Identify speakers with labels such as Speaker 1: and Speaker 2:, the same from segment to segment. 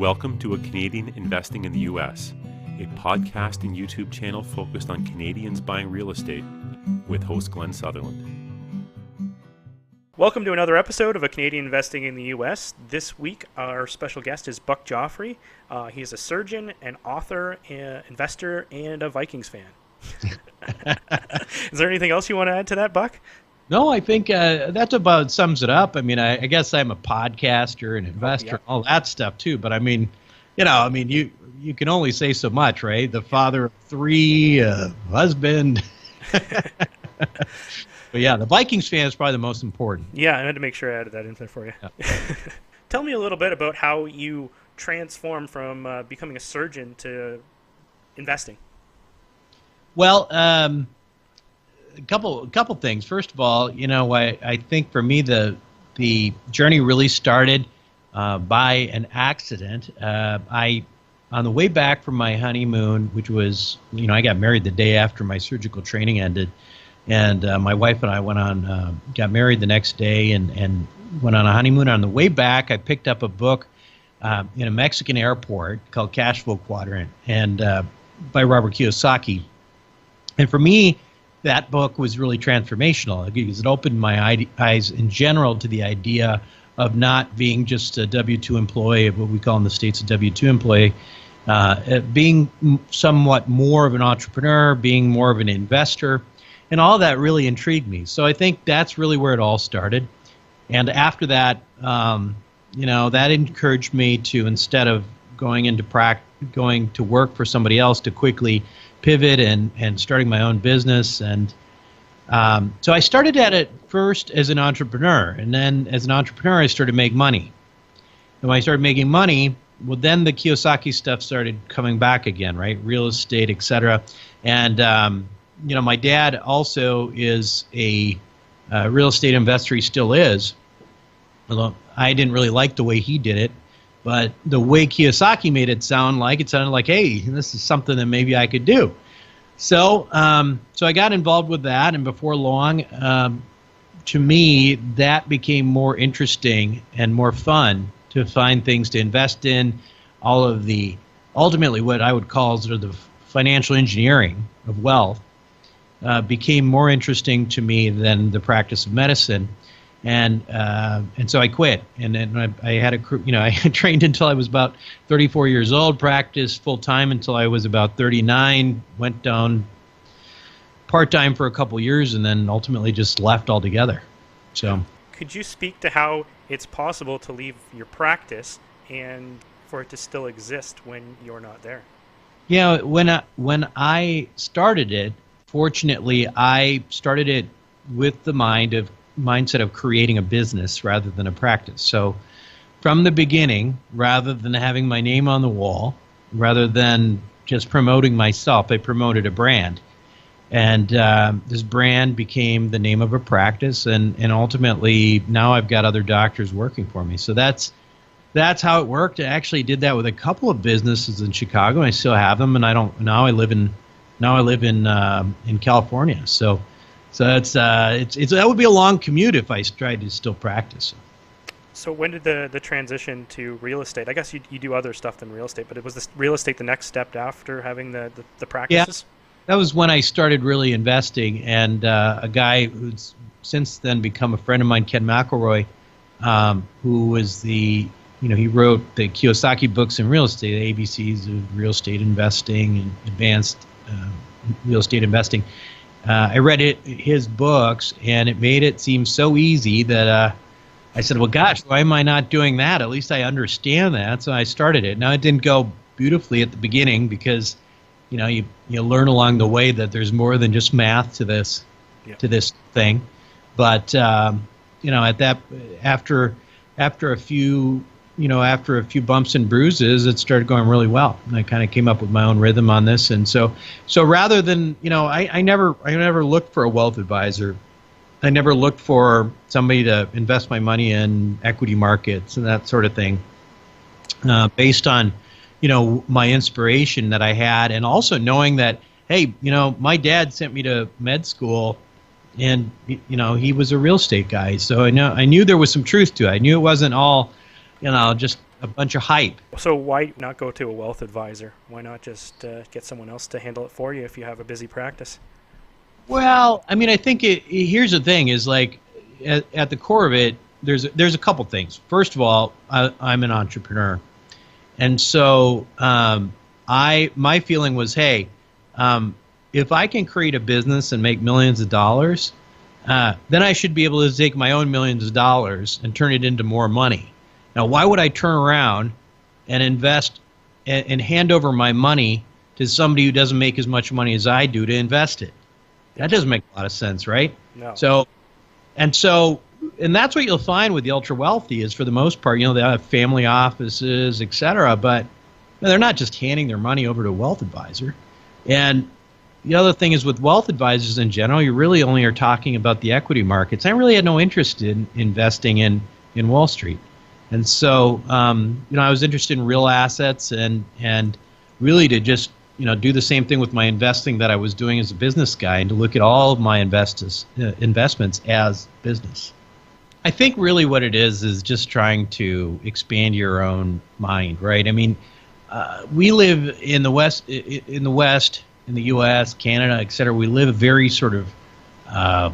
Speaker 1: Welcome to A Canadian Investing in the U.S., a podcast and YouTube channel focused on Canadians buying real estate, with host Glenn Sutherland.
Speaker 2: Welcome to another episode of A Canadian Investing in the U.S. This week, our special guest is Buck Joffrey. He is a surgeon, an author, an investor, and a Vikings fan. Is there anything else you want to add to that, Buck?
Speaker 3: No, I think that about sums it up. I mean, I guess I'm a podcaster, an investor, all that stuff too. But I mean, you can only say so much, right? The father of three, husband. But yeah, the Vikings fan is probably the most important.
Speaker 2: Yeah, I had to make sure I added that in there for you. Yeah. Tell me a little bit about how you transformed from becoming a surgeon to investing.
Speaker 3: Well, a couple things. First of all, I think for me the journey really started by an accident. On the way back from my honeymoon, which was, I got married the day after my surgical training ended, and my wife and I got married the next day and went on a honeymoon. On the way back, I picked up a book in a Mexican airport called Cash Flow Quadrant, and by Robert Kiyosaki. And for me, that book was really transformational because it opened my eyes in general to the idea of not being just a W-2 employee, of what we call in the States a W-2 employee, being somewhat more of an entrepreneur, being more of an investor, and all that really intrigued me. So I think that's really where it all started. And after that, that encouraged me to, instead of going to work for somebody else, to quickly pivot and starting my own business. And so I started at it first as an entrepreneur, and then as an entrepreneur I started to make money. And when I started making money, well, then the Kiyosaki stuff started coming back again, right? Real estate, etc. And my dad also is a real estate investor. He still is, although I didn't really like the way he did it. But the way Kiyosaki made it sounded like, hey, this is something that maybe I could do. So I got involved with that, and before long, to me, that became more interesting and more fun to find things to invest in. All of the, ultimately what I would call sort of the financial engineering of wealth became more interesting to me than the practice of medicine. And so I quit, and then I had I trained until I was about 34 years old, practiced full time until I was about 39, went down part time for a couple years, and then ultimately just left altogether. So,
Speaker 2: could you speak to how it's possible to leave your practice and for it to still exist when you're not there?
Speaker 3: Yeah, when I started it, fortunately, I started it with the mindset of creating a business rather than a practice. So from the beginning, rather than having my name on the wall, rather than just promoting myself, I promoted a brand. And this brand became the name of a practice, and ultimately now I've got other doctors working for me. So that's how it worked. I actually did that with a couple of businesses in Chicago, and I still have them, and I live in California. So it's that would be a long commute if I tried to still practice.
Speaker 2: So when did the transition to real estate? I guess you do other stuff than real estate, but it was this real estate the next step after having the practices? Yeah,
Speaker 3: that was when I started really investing, and a guy who's since then become a friend of mine, Ken McElroy, who was he wrote the Kiyosaki books in real estate, the ABCs of real estate investing and advanced real estate investing. I read his books, and it made it seem so easy that I said, well, gosh, why am I not doing that? At least I understand that. So I started it. Now, it didn't go beautifully at the beginning because, you learn along the way that there's more than just math to this thing. But, after a few bumps and bruises, it started going really well. And I kind of came up with my own rhythm on this. And so rather than, I never looked for a wealth advisor. I never looked for somebody to invest my money in equity markets and that sort of thing, based on, my inspiration that I had, and also knowing that, hey, my dad sent me to med school, and, he was a real estate guy. So I knew there was some truth to it. I knew it wasn't all, just a bunch of hype.
Speaker 2: So why not go to a wealth advisor? Why not just get someone else to handle it for you if you have a busy practice?
Speaker 3: Well, I mean, I think here's the thing: is like at the core of it, there's a couple things. First of all, I'm an entrepreneur, and so my feeling was, hey, if I can create a business and make millions of dollars, then I should be able to take my own millions of dollars and turn it into more money. Now, why would I turn around and invest and hand over my money to somebody who doesn't make as much money as I do to invest it? That doesn't make a lot of sense, right?
Speaker 2: No.
Speaker 3: And that's what you'll find with the ultra wealthy is, for the most part, they have family offices, et cetera, but they're not just handing their money over to a wealth advisor. And the other thing is, with wealth advisors in general, you really only are talking about the equity markets. I really had no interest in investing in Wall Street. And so, I was interested in real assets and really to just, do the same thing with my investing that I was doing as a business guy, and to look at all of my investments as business. I think really what it is just trying to expand your own mind, right? I mean, we live in the West, in the U.S., Canada, et cetera. We live very sort of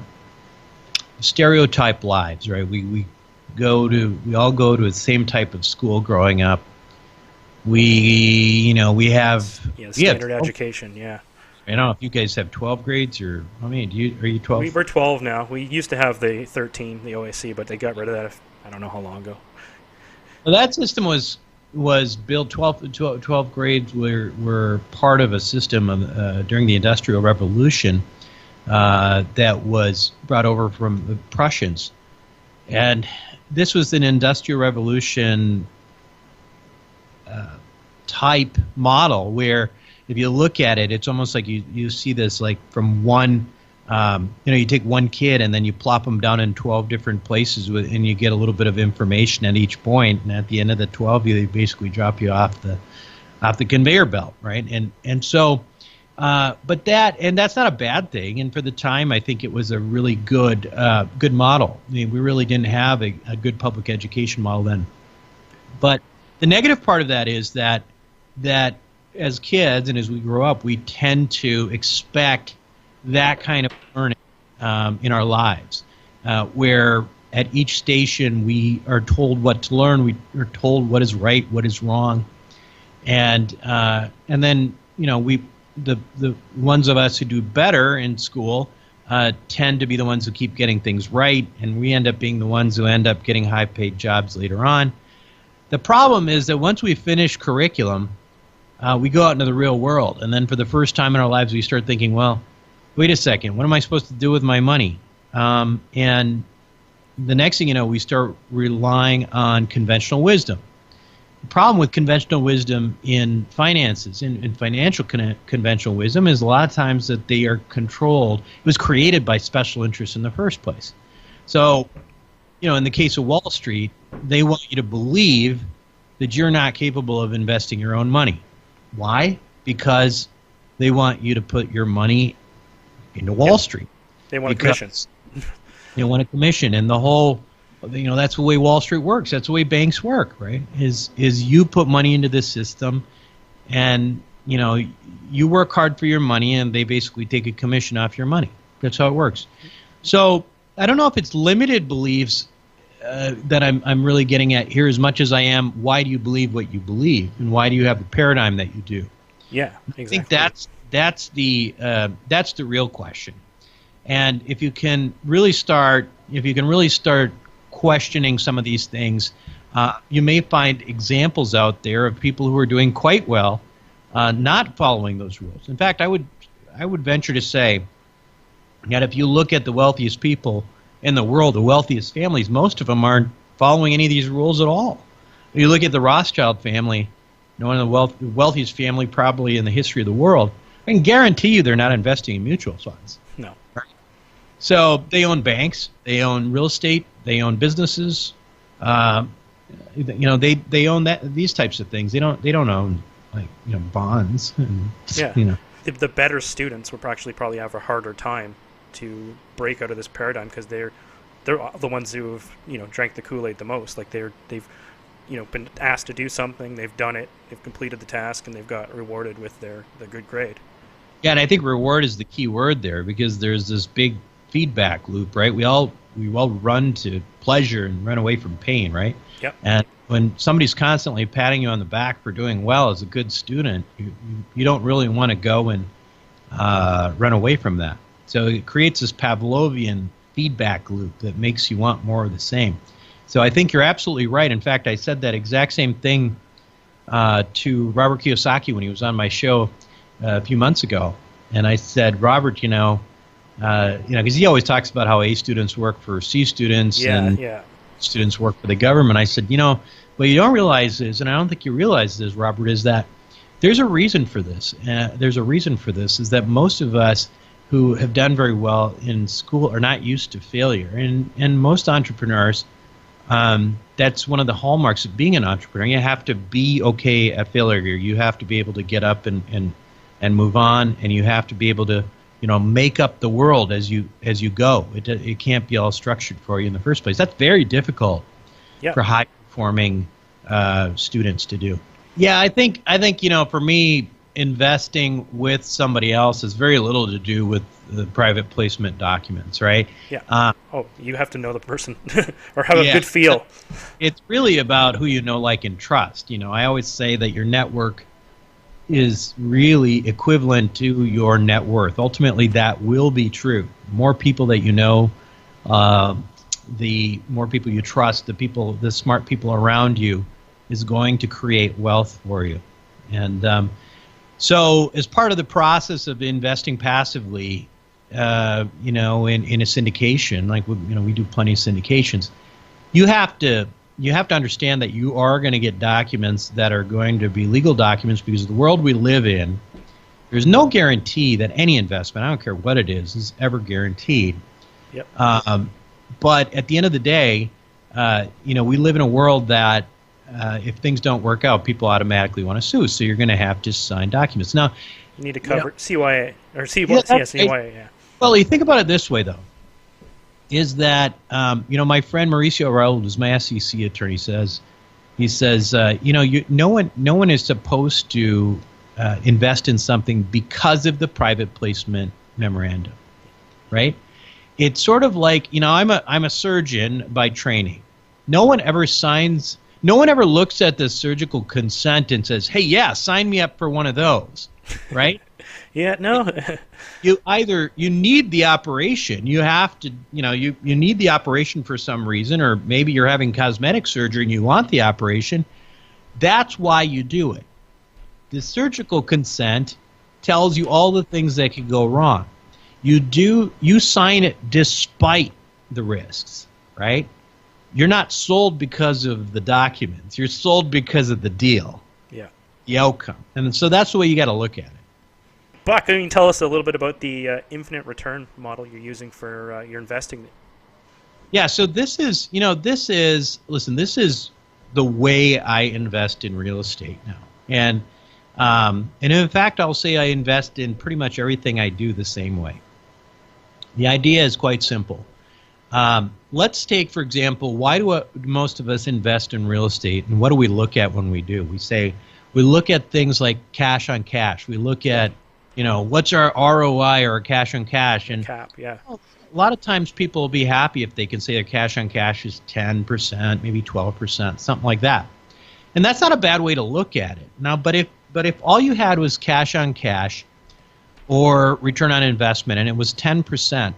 Speaker 3: stereotyped lives, right? We all go to the same type of school growing up. We have
Speaker 2: standard education. Yeah.
Speaker 3: I don't know if you guys have 12 grades, or are you 12?
Speaker 2: We're 12 now. We used to have the 13, the OAC, but they got rid of that. I don't know how long ago.
Speaker 3: Well, that system was built. 12 grades were part of a system during the Industrial Revolution that was brought over from the Prussians, and this was an Industrial Revolution type model where, if you look at it, it's almost like you see this like from one, you take one kid and then you plop them down in 12 different places and you get a little bit of information at each point, and at the end of the 12, they basically drop you off the conveyor belt, right? And so, but that's not a bad thing. And for the time, I think it was a really good model. I mean, we really didn't have a good public education model then. But the negative part of that is that as kids and as we grow up, we tend to expect that kind of learning in our lives, where at each station we are told what to learn, we are told what is right, what is wrong, and then the ones of us who do better in school tend to be the ones who keep getting things right, and we end up being the ones who end up getting high-paid jobs later on. The problem is that once we finish curriculum, we go out into the real world, and then for the first time in our lives, we start thinking, well, wait a second, what am I supposed to do with my money? And the next thing you know, we start relying on conventional wisdom. The problem with conventional wisdom in finances, in financial conventional wisdom, is a lot of times that they are controlled. It was created by special interests in the first place. So, in the case of Wall Street, they want you to believe that you're not capable of investing your own money. Why? Because they want you to put your money into Wall Street.
Speaker 2: They want a commission.
Speaker 3: They want a commission, and the whole, that's the way Wall Street works. That's the way banks work, right? Is you put money into this system, and you work hard for your money, and they basically take a commission off your money. That's how it works. So I don't know if it's limited beliefs that I'm really getting at here as much as I am, why do you believe what you believe, and why do you have the paradigm that you do?
Speaker 2: Yeah, exactly.
Speaker 3: I think that's the real question. And if you can really start questioning some of these things, you may find examples out there of people who are doing quite well, not following those rules. In fact, I would venture to say that if you look at the wealthiest people in the world, the wealthiest families, most of them aren't following any of these rules at all. If you look at the Rothschild family, one of the wealthiest family probably in the history of the world, I can guarantee you they're not investing in mutual funds.
Speaker 2: No.
Speaker 3: So they own banks, they own real estate, they own businesses. They own these types of things. They don't own bonds. And,
Speaker 2: The better students will actually probably have a harder time to break out of this paradigm because they're the ones who have drank the Kool-Aid the most. Like they've been asked to do something, they've done it, they've completed the task, and they've got rewarded with their good grade.
Speaker 3: Yeah, and I think reward is the key word there, because there's this big feedback loop, right? We all run to pleasure and run away from pain, right?
Speaker 2: Yep.
Speaker 3: And when somebody's constantly patting you on the back for doing well as a good student, you don't really want to go and run away from that. So it creates this Pavlovian feedback loop that makes you want more of the same. So I think you're absolutely right. In fact, I said that exact same thing to Robert Kiyosaki when he was on my show a few months ago. And I said, Robert, because he always talks about how A students work for C students and students work for the government. I said, what you don't realize is, and I don't think you realize this, Robert, is that there's a reason for this. There's a reason for this, is that most of us who have done very well in school are not used to failure. And most entrepreneurs, that's one of the hallmarks of being an entrepreneur. You have to be okay at failure. You have to be able to get up and move on, and you have to be able to make up the world as you go. It can't be all structured for you in the first place. That's very difficult for high performing students to do. Yeah, I think for me, investing with somebody else has very little to do with the private placement documents, right?
Speaker 2: Yeah. You have to know the person or have a good feel.
Speaker 3: It's really about who you know, like, and trust. I always say that your network is really equivalent to your net worth. Ultimately, that will be true. More people that you know, the more people you trust, the smart people around you, is going to create wealth for you. And so as part of the process of investing passively, in a syndication, like we do plenty of syndications, you have to understand that you are going to get documents that are going to be legal documents, because the world we live in, there's no guarantee that any investment, I don't care what it is ever guaranteed.
Speaker 2: Yep.
Speaker 3: But at the end of the day, we live in a world that if things don't work out, people automatically want to sue. So you're going to have to sign documents. Now,
Speaker 2: you need to cover CYA or CYA. Yeah.
Speaker 3: Well, you think about it this way, though, is that my friend Mauricio Raul, who's my SEC attorney, says no one is supposed to invest in something because of the private placement memorandum, right? It's sort of like, I'm a surgeon by training. No one ever looks at the surgical consent and says, hey, yeah, sign me up for one of those, right?
Speaker 2: Yeah, no.
Speaker 3: You need the operation. You have to, you need the operation for some reason, or maybe you're having cosmetic surgery and you want the operation. That's why you do it. The surgical consent tells you all the things that could go wrong. You sign it despite the risks, right? You're not sold because of the documents. You're sold because of the deal.
Speaker 2: Yeah.
Speaker 3: The outcome. And so that's the way you got to look at it.
Speaker 2: Buck, can you tell us a little bit about the infinite return model you're using for your investing?
Speaker 3: Yeah, so this is the way I invest in real estate now. And in fact, I'll say I invest in pretty much everything I do the same way. The idea is quite simple. Let's take, for example, why do most of us invest in real estate, and what do we look at when we do? We look at things like cash on cash. We look at, what's our ROI or cash on cash? And
Speaker 2: cap, yeah.
Speaker 3: A lot of times people will be happy if they can say their cash on cash is 10%, maybe 12%, something like that. And that's not a bad way to look at it. Now, but if all you had was cash on cash or return on investment and it was 10%,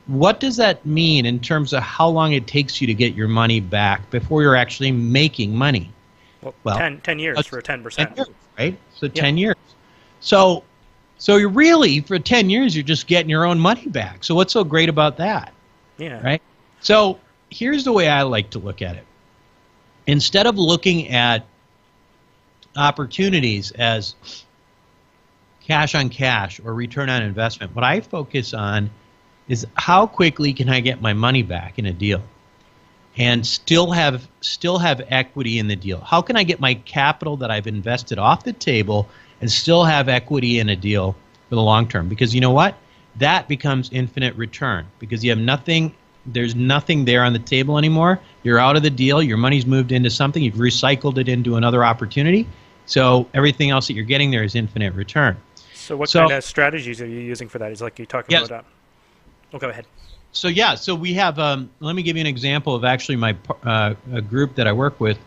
Speaker 3: what does that mean in terms of how long it takes you to get your money back before you're actually making money?
Speaker 2: Well 10 years for 10%.
Speaker 3: 10 years, right? So 10 years. So you're really, for 10 years, you're just getting your own money back. So what's so great about that?
Speaker 2: Yeah.
Speaker 3: Right? So here's the way I like to look at it. Instead of looking at opportunities as cash on cash or return on investment, what I focus on is how quickly can I get my money back in a deal and still have equity in the deal? How can I get my capital that I've invested off the table and still have equity in a deal for the long term? Because you know what? That becomes infinite return, because you have nothing there's nothing there on the table anymore. You're out of the deal. Your money's moved into something. You've recycled it into another opportunity. So everything else that you're getting there is infinite return.
Speaker 2: So what kind of strategies are you using for that? Is like you talking about. Oh, go ahead.
Speaker 3: So so we have. Let me give you an example of actually my a group that I work with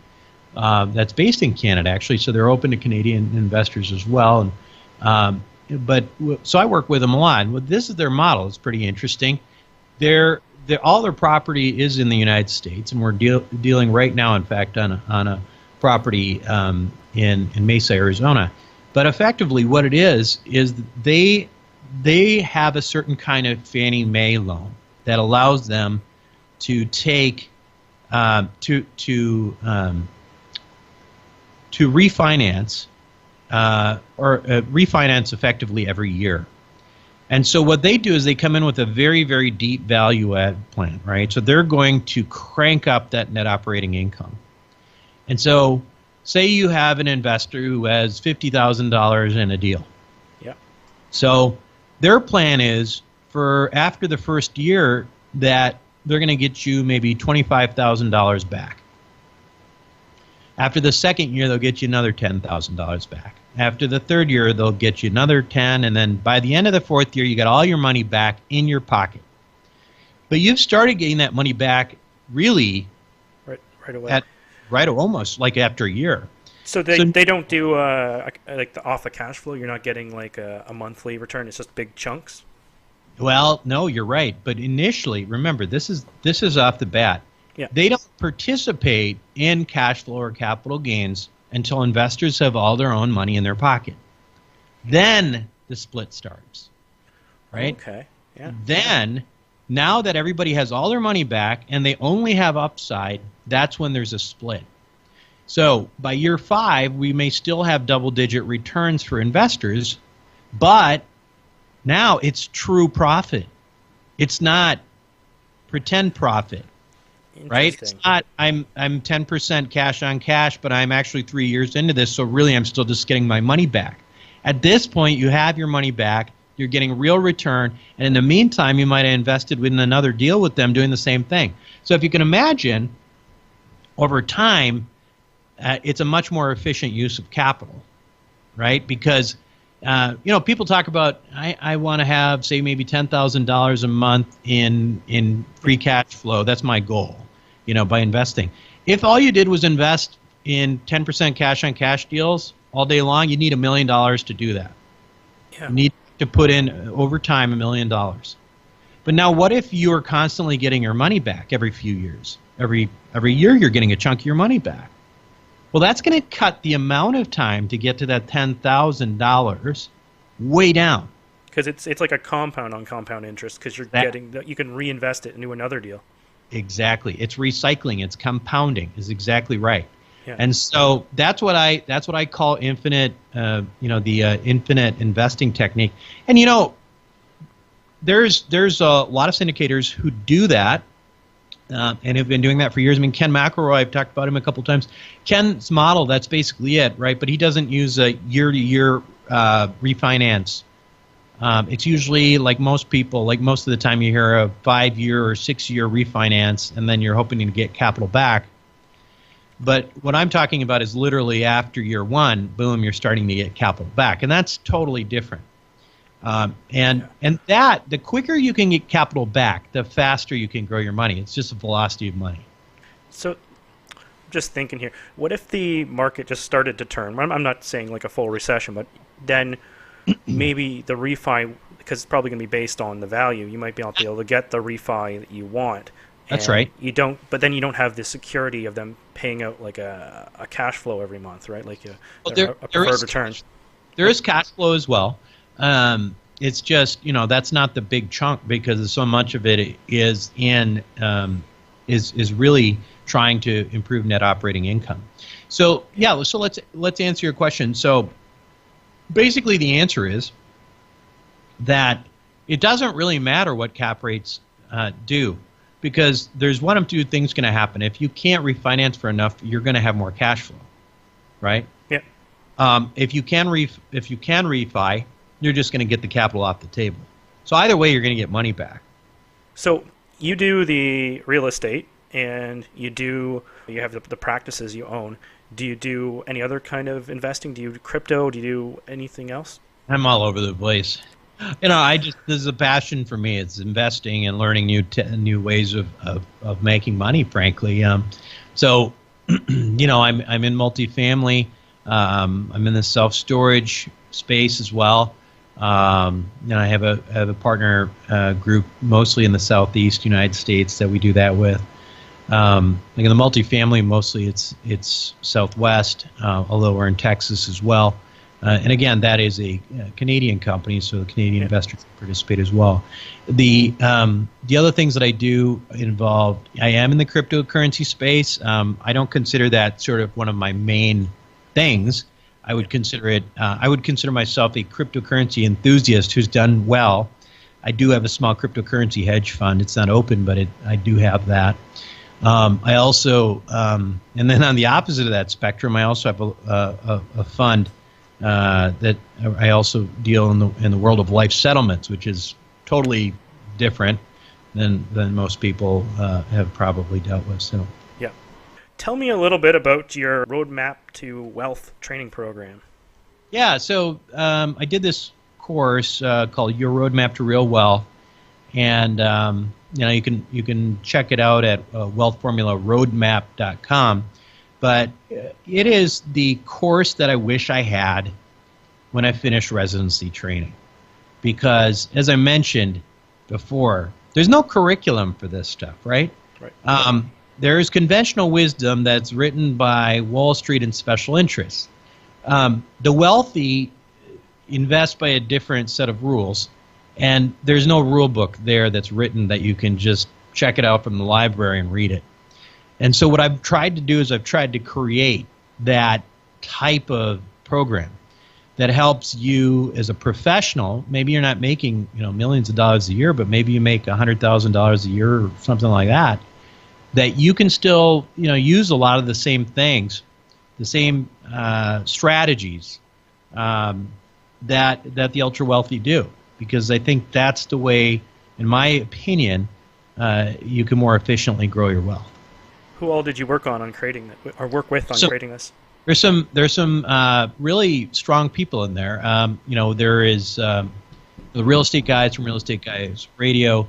Speaker 3: that's based in Canada actually. So they're open to Canadian investors as well. And so I work with them a lot. Well, this is their model. It's pretty interesting. All their property is in the United States, and we're dealing right now, in fact, on a property in Mesa, Arizona. But effectively, what it is they have a certain kind of Fannie Mae loan that allows them to take to refinance refinance effectively every year. And so what they do is they come in with a very, very deep value add plan, right? So they're going to crank up that net operating income. And so say you have an investor who has $50,000 in a deal.
Speaker 2: Yeah.
Speaker 3: So their plan is for after the first year that they're going to get you maybe $25,000 back. After the second year, they'll get you another $10,000 back. After the third year, they'll get you another 10, and then by the end of the fourth year, you got all your money back in your pocket. But you've started getting that money back really
Speaker 2: right away.
Speaker 3: Almost like after a year.
Speaker 2: So they don't do like off the cash flow. You're not getting like a monthly return. It's just big chunks.
Speaker 3: Well, no, you're right. But initially, remember, this is off the bat.
Speaker 2: Yeah.
Speaker 3: They don't participate in cash flow or capital gains until investors have all their own money in their pocket. Then the split starts, right?
Speaker 2: Okay. Yeah.
Speaker 3: Then, now that everybody has all their money back and they only have upside, that's when there's a split. So by year 5, we may still have double-digit returns for investors, but now it's true profit. It's not pretend profit. Right? It's not I'm 10% cash on cash, but I'm actually 3 years into this, so really I'm still just getting my money back. At this point, you have your money back, you're getting real return, and in the meantime, you might have invested in another deal with them doing the same thing. So if you can imagine, over time, it's a much more efficient use of capital, right? Because people talk about I want to have, say, maybe $10,000 a month in free cash flow. That's my goal, by investing. If all you did was invest in 10% cash on cash deals all day long, you need $1 million to do that.
Speaker 2: Yeah.
Speaker 3: You need to put in over time $1 million. But now, what if you are constantly getting your money back every few years? Every year, you're getting a chunk of your money back. Well, that's going to cut the amount of time to get to that $10,000 way down.
Speaker 2: Because it's like a compound on compound interest, because you can reinvest it into another deal.
Speaker 3: Exactly. It's recycling. It's compounding. Is exactly right.
Speaker 2: Yeah.
Speaker 3: And so that's what I call infinite. The infinite investing technique. And there's a lot of syndicators who do that. And have been doing that for years. I mean, Ken McElroy, I've talked about him a couple times. Ken's model, that's basically it, right? But he doesn't use a year-to-year refinance. It's usually, like most people, like most of the time you hear a 5-year or 6-year refinance, and then you're hoping to get capital back. But what I'm talking about is literally after year 1, boom, you're starting to get capital back. And that's totally different. And that, the quicker you can get capital back, the faster you can grow your money. It's just the velocity of money.
Speaker 2: So, just thinking here, what if the market just started to turn? I'm not saying like a full recession, but then maybe the refi, because it's probably going to be based on the value, you might be able to get the refi that you want.
Speaker 3: That's right.
Speaker 2: But then you don't have the security of them paying out like a cash flow every month, right? Like a preferred return.
Speaker 3: There is cash flow as well. It's just, that's not the big chunk, because so much of it is is really trying to improve net operating income. So let's answer your question. So basically the answer is that it doesn't really matter what cap rates do, because there's one of two things going to happen. If you can't refinance for enough, you're going to have more cash flow, right?
Speaker 2: Yeah.
Speaker 3: If you can refi, you're just going to get the capital off the table. So either way, you're going to get money back.
Speaker 2: So you do the real estate, and you have the practices you own. Do you do any other kind of investing? Do you do crypto? Do you do anything else?
Speaker 3: I'm all over the place. This is a passion for me. It's investing and learning new ways of making money, frankly. So, I'm in multifamily. I'm in the self-storage space as well. I have a partner group mostly in the Southeast United States that we do that with. Like in the multifamily, mostly it's Southwest, although we're in Texas as well. And again, that is a Canadian company, so the Canadian investors participate as well. The other things that I do involve, I am in the cryptocurrency space. I don't consider that sort of one of my main things. I would consider it. I would consider myself a cryptocurrency enthusiast who's done well. I do have a small cryptocurrency hedge fund. It's not open, but I do have that. I also, and then on the opposite of that spectrum, I also have a fund that I also deal in the world of life settlements, which is totally different than most people have probably dealt with. So,
Speaker 2: yeah, tell me a little bit about your Roadmap to Wealth training program.
Speaker 3: Yeah, so I did this course called Your Roadmap to Real Wealth, and you can check it out at wealthformularoadmap.com. But it is the course that I wish I had when I finished residency training. Because, as I mentioned before, there's no curriculum for this stuff, right?
Speaker 2: Right.
Speaker 3: There is conventional wisdom that's written by Wall Street and special interests. The wealthy invest by a different set of rules, and there's no rule book there that's written that you can just check it out from the library and read it. And so what I've tried to do is I've tried to create that type of program that helps you as a professional. Maybe you're not making millions of dollars a year, but maybe you make $100,000 a year or something like that. That you can still use a lot of the same things, the same strategies that the ultra wealthy do, because I think that's the way, in my opinion, you can more efficiently grow your wealth.
Speaker 2: Who all did you work on creating that, or work with on creating this?
Speaker 3: There's some really strong people in there. There is the real estate guys from Real Estate Guys Radio,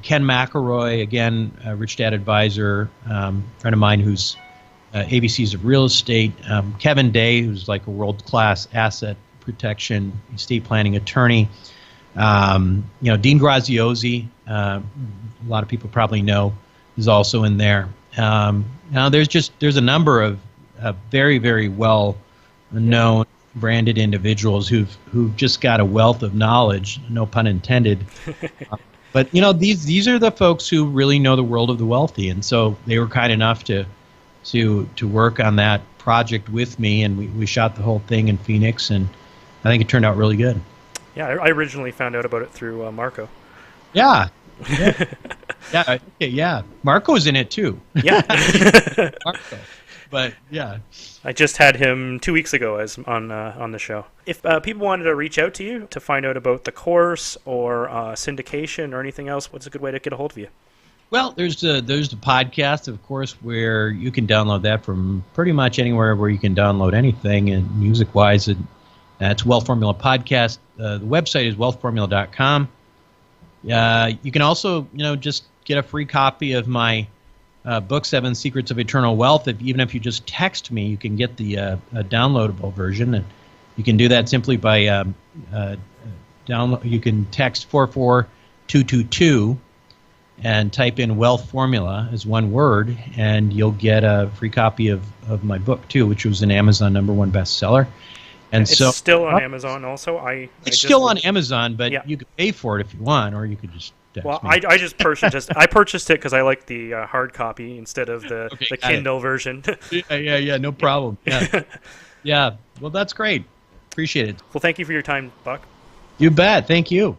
Speaker 3: Ken McElroy, again, Rich Dad Advisor, friend of mine who's ABCs of Real Estate, Kevin Day, who's like a world-class asset protection estate planning attorney, Dean Graziosi, a lot of people probably know, is also in there. Now there's a number of very, very well known branded individuals who've just got a wealth of knowledge, no pun intended. But these are the folks who really know the world of the wealthy, and so they were kind enough to work on that project with me, and we shot the whole thing in Phoenix, and I think it turned out really good.
Speaker 2: Yeah, I originally found out about it through Marco.
Speaker 3: Yeah. Yeah. Marco's in it too.
Speaker 2: Yeah.
Speaker 3: Marco. But yeah,
Speaker 2: I just had him 2 weeks ago as on the show. If people wanted to reach out to you to find out about the course or syndication or anything else, what's a good way to get a hold of you?
Speaker 3: Well, there's the podcast, of course, where you can download that from pretty much anywhere where you can download anything, and music-wise, it's Wealth Formula Podcast. The website is wealthformula.com. You can also, just get a free copy of my book, 7 Secrets of Eternal Wealth. Even if you just text me, you can get the downloadable version. And you can do that simply by download. You can text 44222 and type in Wealth Formula as one word, and you'll get a free copy of my book too, which was an Amazon #1 bestseller. And
Speaker 2: it's still on Amazon also.
Speaker 3: It's still on Amazon, but
Speaker 2: yeah.
Speaker 3: You could pay for it if you want, or you could just text me.
Speaker 2: I just purchased I purchased it because I like the hard copy instead of the Kindle version.
Speaker 3: Yeah, no problem. Yeah. Yeah, well, that's great. Appreciate it.
Speaker 2: Well, thank you for your time, Buck.
Speaker 3: You bet. Thank you.